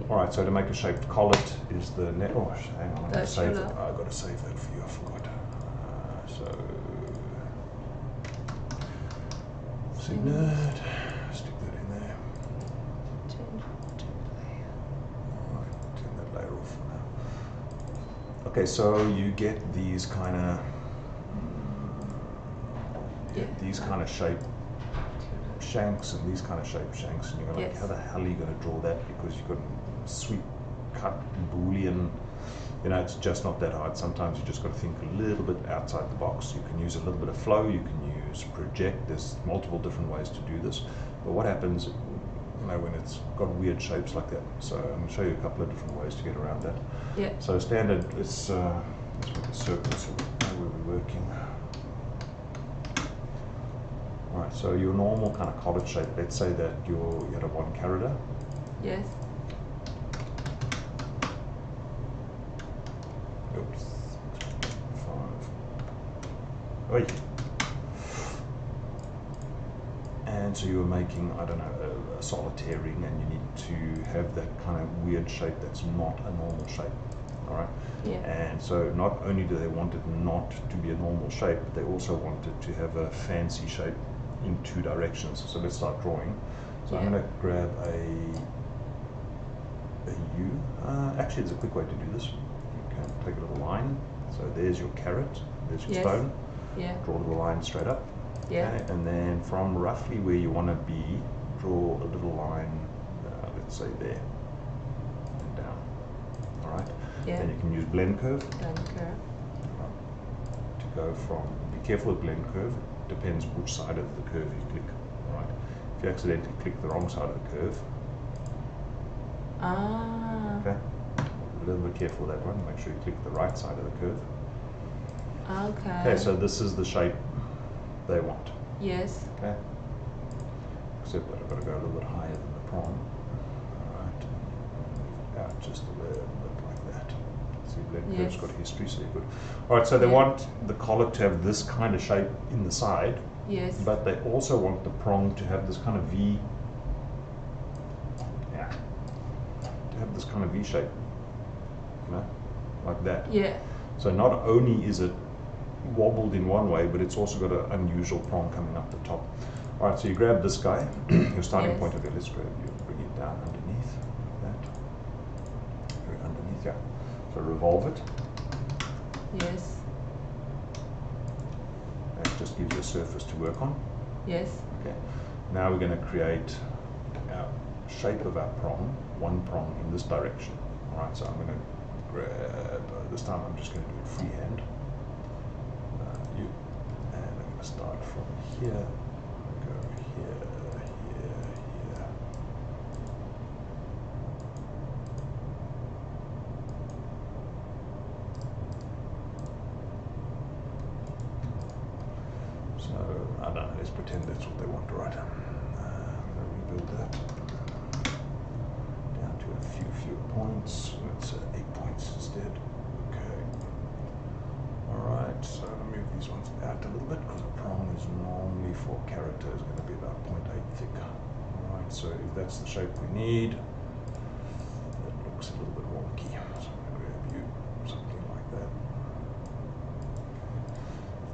All right, so to make a shaped collet is the net. Oh, hang on, I've got to save Circular. that. I've got to save that for you. I forgot. So, Signet. Stick that in there. Change to layer. All right, turn that layer off for now. Okay, so you get these kind of shape shanks and these kind of shape shanks, and you're like, Yes. how the hell are you going to draw that? Because you've got sweep, cut, boolean. You know, it's just not that hard. Sometimes you just got to think a little bit outside the box. You can use a little bit of flow. You can use project. There's multiple different ways to do this. But what happens, you know, when it's got weird shapes like that? So I'm going to show you a couple of different ways to get around that. Yeah. So standard, let's make a circle so we know where we're working. Right, so your normal kind of collet shape, let's say that you're at a 1 carata. Yes. Oops. 5. Oi. And so you were making, I don't know, a solitaire ring, and you need to have that kind of weird shape that's not a normal shape. All right. Yeah. And so not only do they want it not to be a normal shape, but they also want it to have a fancy shape in 2 directions. So let's start drawing. So I'm going to grab a U. Actually, there's a quick way to do this. You can take a little line. So there's your carrot, there's your stone. Yeah. Draw a little line straight up. Yeah. Okay? And then from roughly where you want to be, draw a little line, let's say there, and down. All right? Yeah. Then you can use blend curve. Blend curve. To go from, be careful with blend curve, it depends which side of the curve you click. All right? If you accidentally click the wrong side of the curve, okay, a little bit careful with that one, make sure you click the right side of the curve. Okay. Okay, so this is the shape they want. Yes. Okay, except that I've got to go a little bit higher than the prong. All right, out just a little bit like that. See, blend curve's got history, so you're good. All right, so they want the collet to have this kind of shape in the side. Yes. But they also want the prong to have this kind of V. Yeah. To have this kind of V shape. You know, like that. Yeah. So not only is it wobbled in one way, but it's also got an unusual prong coming up the top. All right, so you grab this guy, your starting point of it. Let's grab you, bring it down underneath, like that. Very underneath, yeah. So revolve it. Yes. That just gives you a surface to work on. Yes. Okay. Now we're going to create our shape of our prong, 1 prong in this direction. All right, so I'm going to grab, this time I'm just going to do it freehand. And I'm going to start from here, go here, here. So, I don't know, let's pretend that's what they want to write. I'm going to rebuild that down to a few points. Let's 8 points instead. Okay. Alright, so I'm going to move these ones out a little bit because a prong is normally for characters going to be about 0.8 thick. Alright, so if that's the shape we need, that looks a little bit wonky. So I'm going to grab you something like that.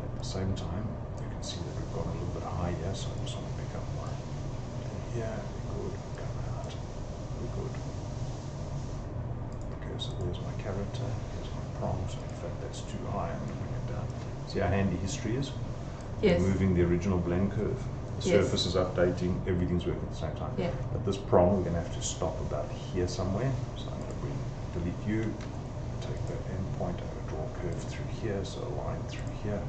At the same time, you can see that we've gone a little bit high here, so I just want to pick up one. Yeah, good, come out. We're good. Okay, so there's my character, here's my prong, so in fact that's too high, I'm going to bring it down. See how handy history is? Yes. Removing the original blend curve. The surface is updating, everything's working at the same time. Yeah. But this prong, we're going to have to stop about here somewhere. So I'm going to delete you, take that end point, I'm going to draw a curve through here, so a line through here,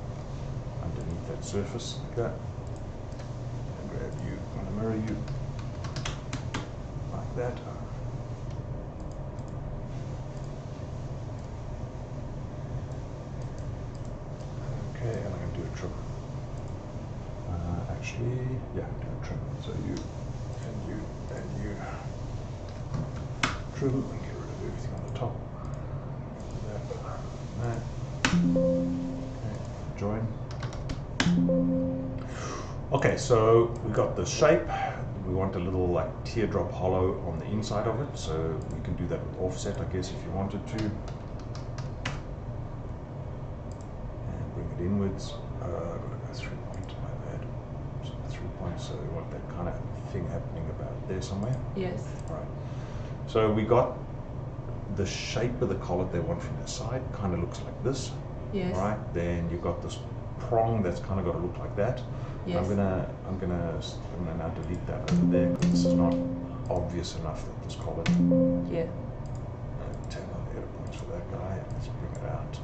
underneath that surface, like that. And grab you, I'm going to mirror you, like that. Okay, and I'm going to do a trim. Actually, yeah, do a trim. So you, and you, and you. Trim and get rid of everything on the top. That. Okay, join. Okay, so we got the shape. we want a little like teardrop hollow on the inside of it, so we can do that with offset, I guess, if you wanted to. And bring it inwards. Got to go 3 points, my bad. So 3 points, so we want that kind of thing happening about there somewhere. Yes. Right. So we got the shape of the collet they want from the side, kind of looks like this. Yes. Right. Then you've got this prong that's kind of got to look like that. Yes. I'm gonna now delete that over there because this is not obvious enough that this collet. Yeah. 10 on the edit points for that guy. Let's bring it out.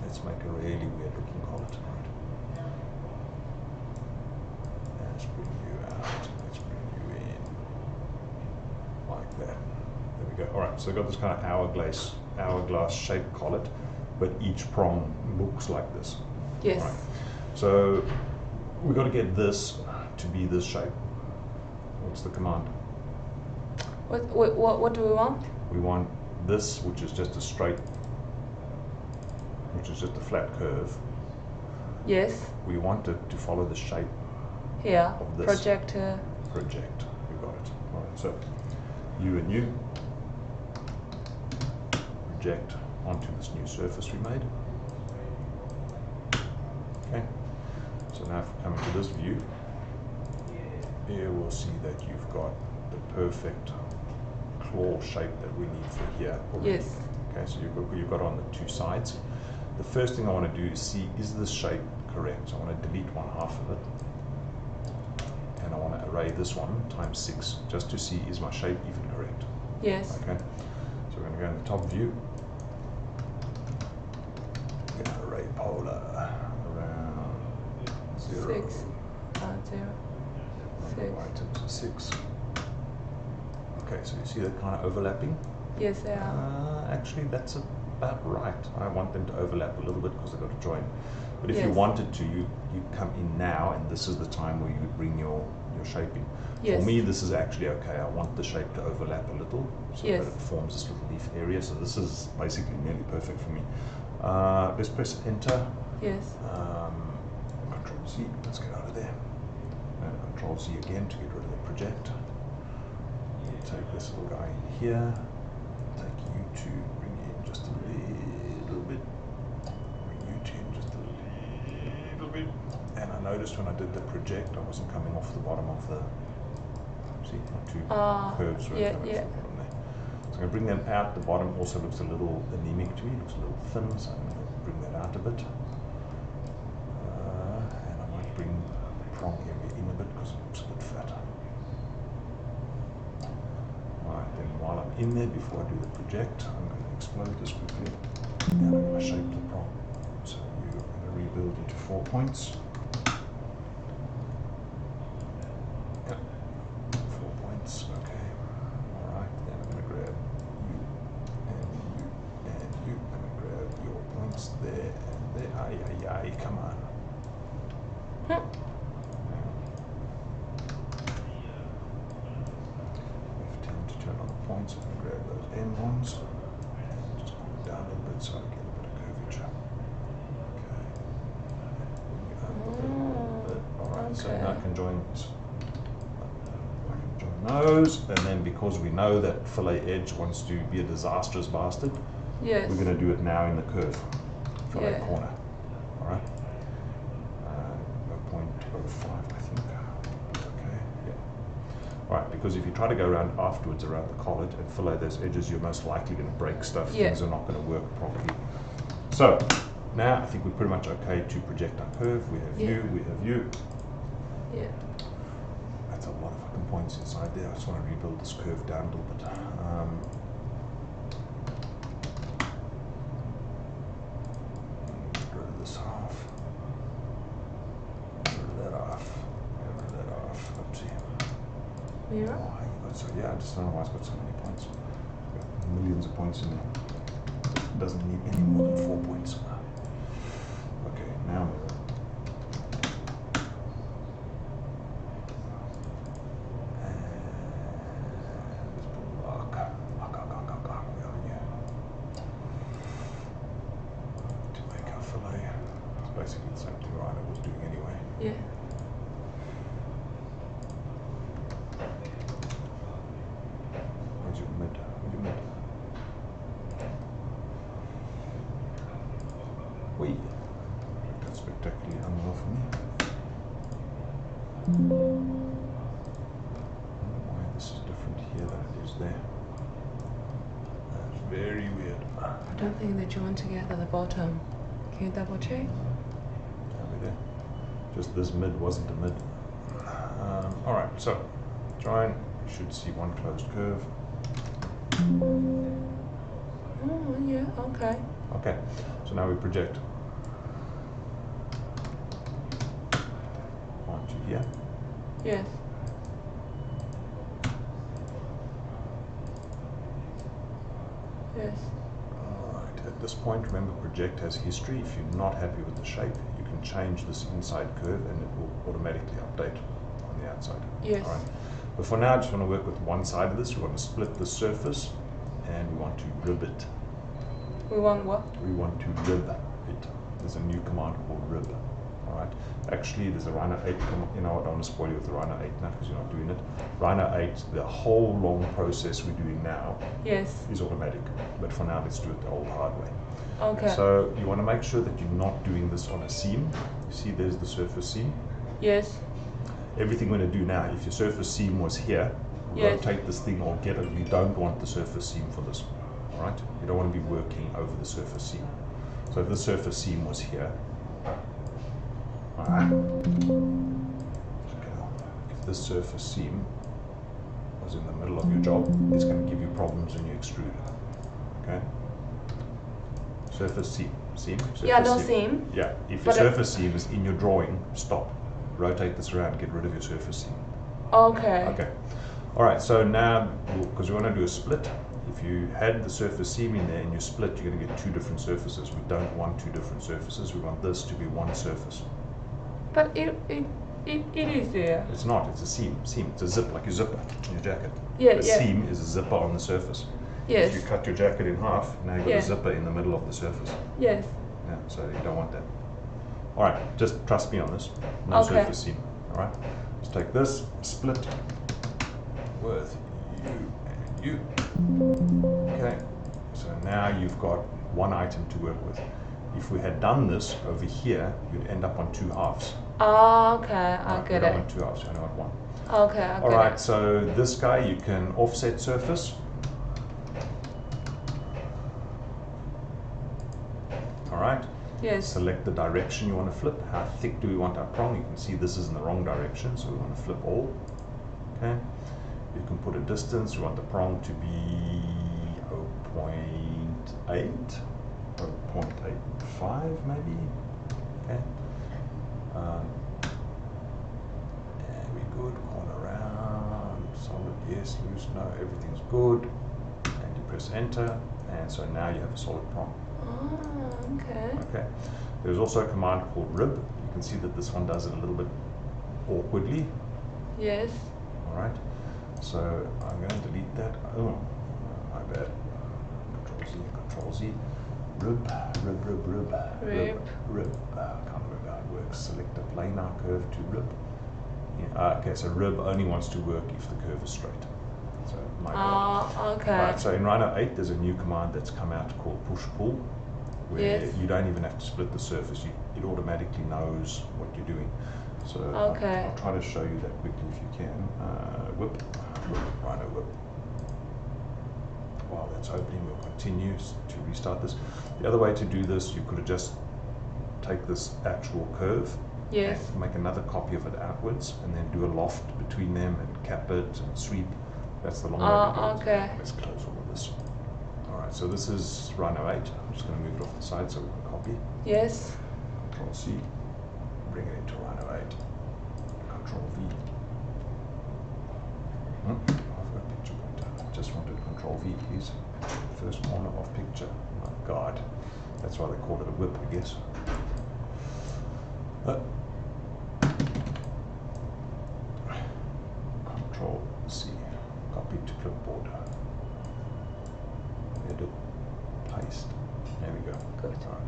Let's make a really weird looking collet. Right. Let's bring you out. Let's bring you in like that. There we go. All right. So we've got this kind of hourglass shaped collet, but each prong looks like this. Yes. Right. So we've got to get this to be this shape. What's the command? What do we want? We want this, which is just a straight, which is just a flat curve. Yes. We want it to follow the shape Here. of this. Project. Project. We got it. All right. So you and you project onto this new surface we made. Okay. So now if we come into this view, here we'll see that you've got the perfect claw shape that we need for here already. Yes. Okay, so you've got on the two sides. The first thing I want to do is see, is this shape correct? So I want to delete one half of it. And I want to array this one times 6, just to see, is my shape even correct? Yes. Okay, so we're going to go in the top view. We're going to array polar around 0. 6. 0. 6. Items 6. Okay, so you see that kind of overlapping? Yes, they are. Actually, that's about right. I want them to overlap a little bit because they've got to join. But if you Yes. wanted to, you come in now, and this is the time where you would bring your shape in. Yes. For me, this is actually okay. I want the shape to overlap a little so Yes. that it forms this little leaf area. So this is basically nearly perfect for me. Let's press enter. Yes. Control Z. Let's get out of there. And Control Z again to get rid of the project. We'll take this little guy in here. Take you to bring in just a little bit. Bring you to in just a little bit. And I noticed when I did the project, I wasn't coming off the bottom of the. See, my two curves were yeah, coming yeah. off the bottom there. So I'm going to bring them out. The bottom also looks a little anemic to me. It looks a little thin, so I'm going to bring that out a bit. And I might bring the prong area in a bit because it looks a bit fatter. Alright, then while I'm in there, before I do the project, I'm going to explode this quickly. And I'm going to shape the prong. So you're going to rebuild into 4 points. Yep, 4 points, okay. Alright, then I'm going to grab you, and you, and you. I'm going to grab your points there, and there. Aye, come on. Hmm. 15 to turn on the points. I'm going to grab those end ones. Just pull it down a little bit so I get a bit of curvature. Okay. Bring you up a little bit. Alright, so now I can join this. I can join those, and then because we know that fillet edge wants to be a disastrous bastard, Yes. we're going to do it now in the curve, fillet Yeah. corner. Alright. 0.05, I think. Okay, yeah. Alright, because if you try to go around afterwards around the collet and fillet those edges, you're most likely going to break stuff. Yeah. Things are not going to work properly. So, now I think we're pretty much okay to project our curve. We have you, we have you. Yeah. That's a lot of fucking points inside there. I just want to rebuild this curve down a little bit. Get rid of this half. Get rid of that off. Get rid of that off. Oopsie. Mirror. Why you got so? Yeah, I just don't know why it's got so many points. Got millions of points in there. It doesn't need any more than 4 points. Okay, now. Basically the same thing Rhino was doing anyway. Yeah. there. That's very weird. I don't think they join together at the bottom. Can you double check? Over there. Just this mid wasn't a mid. Alright, so join. You should see one closed curve. Oh, yeah, okay. Okay, so now we project onto here. Yes. Yes. Alright, at this point, remember project has history. If you're not happy with the shape, you can change this inside curve and it will automatically update on the outside. Yes. Alright. But for now, I just want to work with one side of this. We want to split the surface and we want to rib it. We want what? We want to rib it. There's a new command called rib. Alright. Actually, there's a Rhino 8 command. You know what, I don't want to spoil you with the Rhino 8 now because you're not doing it. Rhino 8, the whole long process we're doing now Yes. is automatic. But for now, let's do it the old hard way. Okay. So you want to make sure that you're not doing this on a seam. You see there's the surface seam. Yes. Everything we're going to do now, if your surface seam was here, Yes. rotate this thing or get it. You don't want the surface seam for this. Alright? You don't want to be working over the surface seam. So if the surface seam was here, alright, if this surface seam was in the middle of your job, it's going to give you problems when you extrude. Okay? Surface seam. Surface Yeah, no seam. Yeah, if your But surface seam is in your drawing, stop. Rotate this around, get rid of your surface seam. Okay. Okay. Alright, so now, because we want to do a split, if you had the surface seam in there and you split, you're going to get two different surfaces. We don't want two different surfaces, we want this to be one surface. But it is there. It's not, it's a seam. It's a zip, like your zipper in your jacket. Yeah, the yeah. seam is a zipper on the surface. Yes. If you cut your jacket in half, now you've got Yeah. a zipper in the middle of the surface. Yes. Yeah, so you don't want that. Alright, just trust me on this. No Okay. surface seam. Alright? Let's take this, split with you and you. Okay, so now you've got one item to work with. If we had done this over here, you'd end up on two halves. Oh, okay, I Right, get you it. don't want two halves, you only want one. Okay, I get Alright, it. so this guy you can offset surface. Alright, Yes. select the direction you want to flip. How thick do we want our prong? You can see this is in the wrong direction, so we want to flip all. Okay, you can put a distance. We want the prong to be 0.8, 0.85 maybe. Okay, and we're good. Corner round, solid, yes, loose, no, everything's good. And you press enter, and so now you have a solid prong. Oh, okay. Okay. There's also a command called rib. You can see that this one does it a little bit awkwardly. Yes. Alright. So I'm going to delete that. Oh, my bad. Control Z. Rib. Rib. Can't remember how it works. Select a planar curve to rib. Yeah. Okay, so rib only wants to work if the curve is straight. So my bad. Oh, okay. Right, so in Rhino 8 there's a new command that's come out called push-pull, where Yes. you don't even have to split the surface, it automatically knows what you're doing. So Okay. I'll try to show you that quickly if you can. Whip, Rhino whip. While that's opening, we'll continue to restart this. The other way to do this, you could just take this actual curve Yes. and make another copy of it outwards and then do a loft between them and cap it and sweep. That's the long way to do it. Okay. Let's close all of this. Alright, so this is Rhino 8. I'm just going to move it off the side so we can copy. Yes. Control C. Bring it into Rhino 8. Control V. I've got a picture pointer. I just wanted Control V, please. First corner of picture. My God. That's why they call it a whip, I guess. Control C. Copy to clipboard. Edit. Paste. There we go. Good. All right.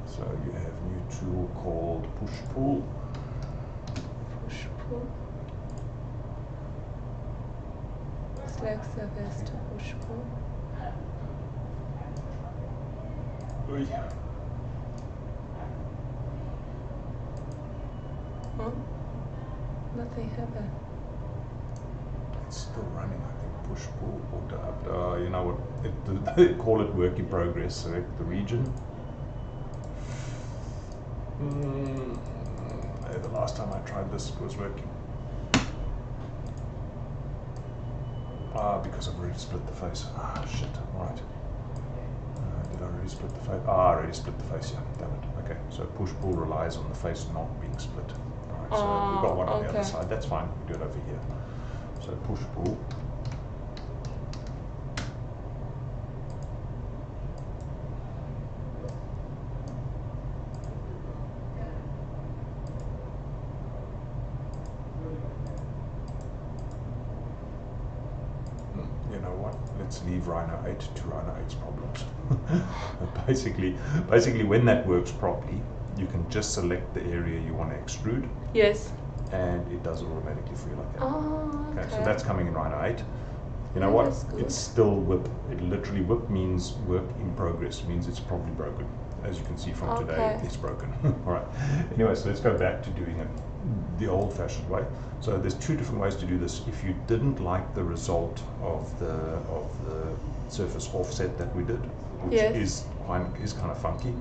So you have a new tool called push-pull. Push pull. Select surface to push pull. Oi. Huh? Nothing happened. It's still running, I think. Push, pull, or you know what? They call it work in progress. Select the region. The last time I tried this, it was working. Because I've already split the face. Shit. Right. Did I already split the face? I already split the face, yeah. Damn it. Okay, so push pull relies on the face not being split. Alright, so we've got one on the other side. That's fine. We do it over here. So push pull. You know what? Let's leave Rhino 8 to Rhino 8's problems. basically, when that works properly, you can just select the area you want to extrude. Yes. And it does it automatically for you like that. Oh, okay. So that's coming in Rhino 8. You know what? That's good. It's still whip. It literally whip means work in progress. It means it's probably broken. As you can see from today, it's broken. All right. Anyway, so let's go back to doing it the old-fashioned way. So there's two different ways to do this. If you didn't like the result of the surface offset that we did, which is kind of funky,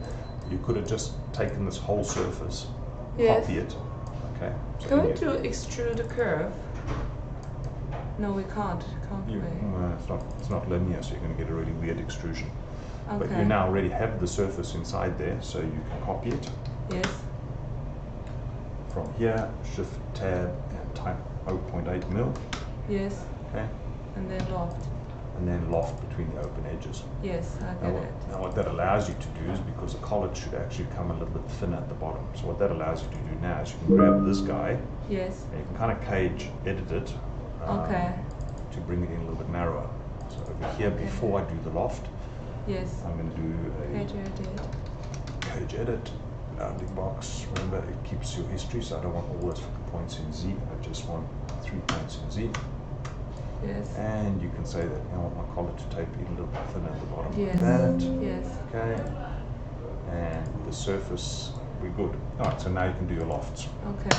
you could have just taken this whole surface, copy it. Okay. So can we do extrude the curve? No, we can't. Can't we? It's not linear, so you're going to get a really weird extrusion. Okay. But you now already have the surface inside there, so you can copy it. Yes. From here, Shift Tab and type 0.8 mil. Yes. Okay. And then loft. And then loft between the open edges. Yes, I get it. Now what that allows you to do is, because a collet should actually come a little bit thin at the bottom, so what that allows you to do now is you can grab this guy. Yes. And you can kind of cage edit it. To bring it in a little bit narrower. So over here, before I do the loft, yes, I'm going to do a cage edit, bounding box. Remember, it keeps your history, so I don't want all those points in Z. I just want 3 points in Z. Yes. And you can say that I want my collet to tape in a little bit thinner at the bottom. Yes. Like that. Yes. Okay. And the surface, we're good. Alright, so now you can do your lofts. Okay.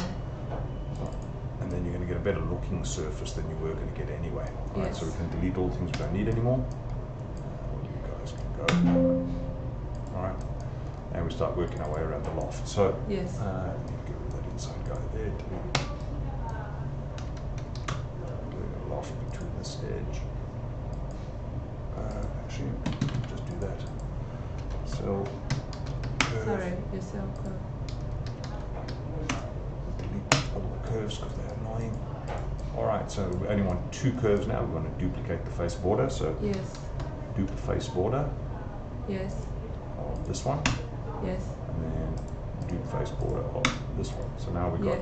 And then you're going to get a better looking surface than you were going to get anyway. Alright, Yes. so we can delete all the things we don't need anymore. You guys can go. Alright. And we start working our way around the loft. So, yes. get rid of that inside guy there. Doing a loft between this edge. Actually, just do that. So, sorry, yourself. Delete all the curves because they're annoying. Alright, so we only want 2 curves now. We want to duplicate the face border. So, yes. dupe face border. Yes. Of this one. Yes. And then dupe face border of this one. So now we've got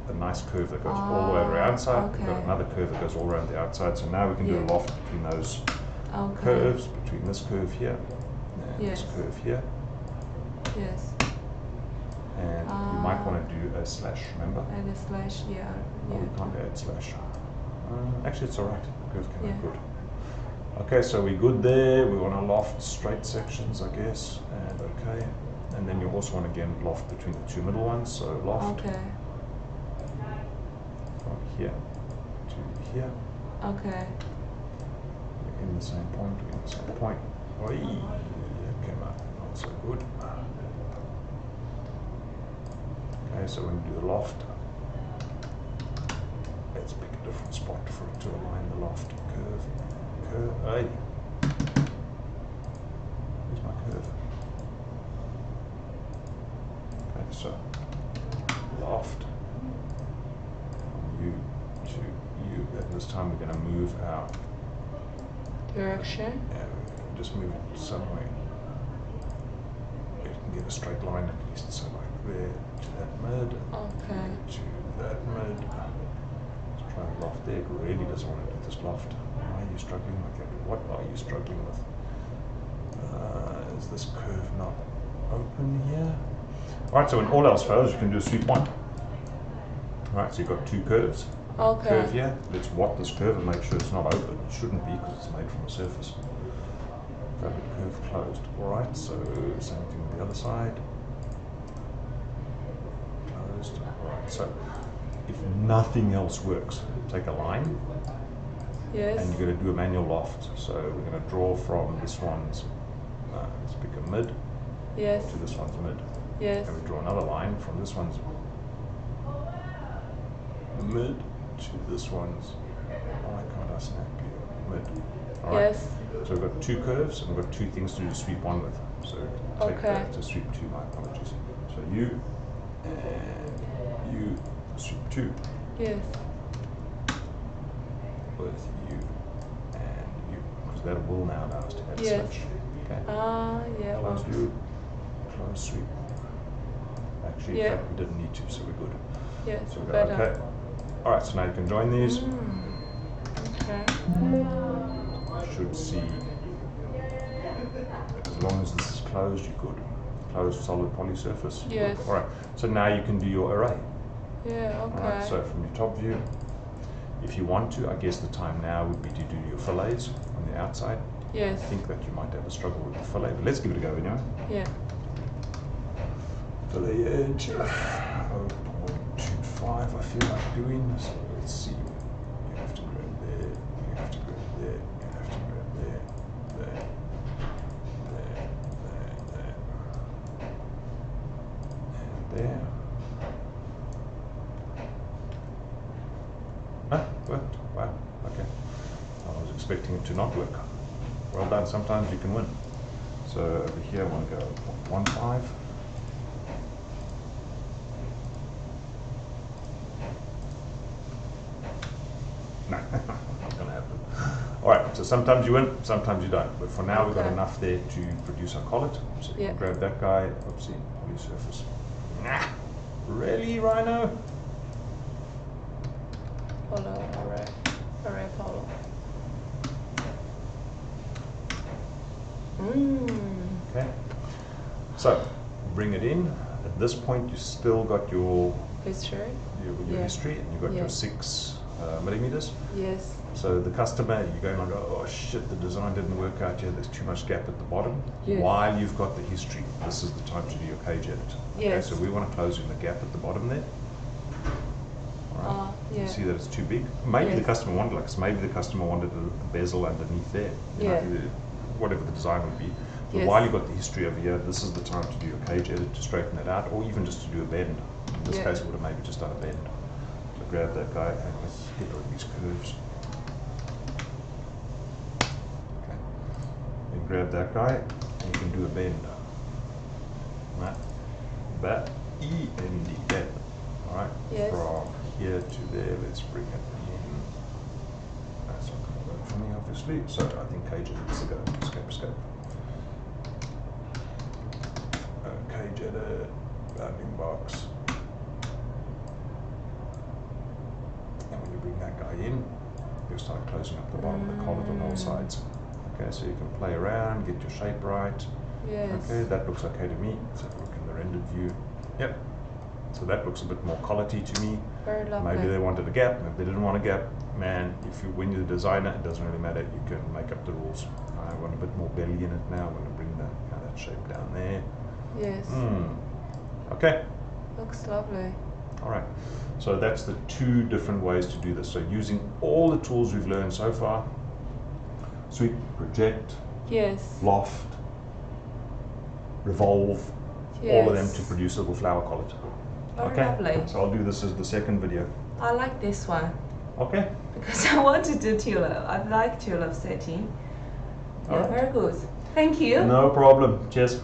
a nice curve that goes all the way around the outside. We've got another curve that goes all around the outside. So now we can do a loft between those curves, between this curve here and this curve here. Yes. And you might want to do a slash, remember? And a slash, Oh, we can't add slash. Actually, it's alright. The curve came out good. Okay, so we're good there. We want to loft straight sections, I guess. And okay. And then you also want to again loft between the 2 middle ones. So loft from here to here. Okay. We're in the same point. We're in the same point. Oi, that came out not so good. Okay, so when we do the loft, let's pick a different spot for it to align the loft curve. Hey, here's my curve. Okay, so loft from you to you. At this time, we're going to move our direction. And just move it somewhere. You can get a straight line at least. So like there to that mid. Okay. To that mid. Let's try a loft there. It really doesn't want to do this loft. Why are you struggling with it? What are you struggling with? Is this curve not open here? Alright, so when all else fails, you can do a sweep one. Alright, so you've got 2 curves. Okay. Curve here. Let's watt this curve and make sure it's not open. It shouldn't be because it's made from a surface. Fabric curve closed. Alright, so same thing with the other side. Closed. Alright, so if nothing else works, take a line Yes. and you're going to do a manual loft. So we're going to draw from this one's, let's pick a mid, Yes. to this one's mid. Yes. And we draw another line from this one's mid to this one's, why can't I snap you? Mid. All right. Yes. So we've got two curves and we've got two things to do to sweep one with. So take Okay. that to sweep two, my apologies. So you and you sweep two Yes. with you and you, because that will now allow us to add a Yes. switch. Okay. Yeah. Close Well. you, close sweep. Actually, Yeah. in fact, we didn't need to, so we're good. Yes. So we go, Better. okay. All right, so now you can join these. Okay. Should see, as long as this is closed, you're good. Closed solid poly surface. Yes. All right, so now you can do your array. Yeah. All Okay. right, so from your top view, if you want to, I guess the time now would be to do your fillets on the outside. Yes. I think that you might have a struggle with the fillet, but let's give it a go anyway. Yeah. Fillet edge, 0.25 I feel like doing, so let's see. You have to grab there, you have to grab there, you have to grab there, there, there, there, there, and there. Ah, worked. Wow, okay. I was expecting it to not work. Well done, sometimes you can win. So over here I want to go 0.15. No, not going to happen. All right, so sometimes you win, sometimes you don't. But for now, we've got Okay. enough there to produce our collet. So you Yeah. can grab that guy. Oopsie, poly surface. Nah, really, Rhino? Polo. Array polo. Okay. So bring it in. At this point, you still got your History. your Yeah. history, and you've got your Yeah. 6 millimeters. Yes. So the customer, you're going like, oh shit, the design didn't work out here, there's too much gap at the bottom. Yes. While you've got the history, this is the time to do your cage edit. Okay, Yes. so we want to close in the gap at the bottom there. All right. Yeah. You see that it's too big? Maybe the Yes. customer wanted like this, maybe the customer wanted a bezel underneath there. You know, Yeah. whatever the design would be. But Yes. while you've got the history over here, this is the time to do your cage edit to straighten it out, or even just to do a bend. In this Yeah. case, it would have maybe just done a bend. So grab that guy and let's get rid of these curves. Okay. Then grab that guy and you can do a bend. Right? That E-N-D, bend. Alright? Yes. From here to there, let's bring it in. That's not going to work for me, obviously. So I think cage edit is the go. Escape. Cage edit, bounding box. And when you bring that guy in, you'll start closing up the bottom of the collet on all sides. Okay, so you can play around, get your shape right. Yes. Okay, that looks okay to me. So look in the rendered view. Yep. So that looks a bit more collet-y to me. Very lovely. Maybe they wanted a gap, maybe they didn't want a gap. Man, when you're the designer, it doesn't really matter. You can make up the rules. I want a bit more belly in it now. I want to bring that shape down there. Yes. Okay. Looks lovely. All right. So that's the 2 different ways to do this. So using all the tools we've learned so far: sweep, project, Yes. loft, revolve, Yes. all of them to produce a little flower collet. Very Okay. lovely. So I'll do this as the second video. I like this one Okay. because I want to do tulip. I like tulip setting. All Yeah, right. very good. Thank you. No problem. Cheers.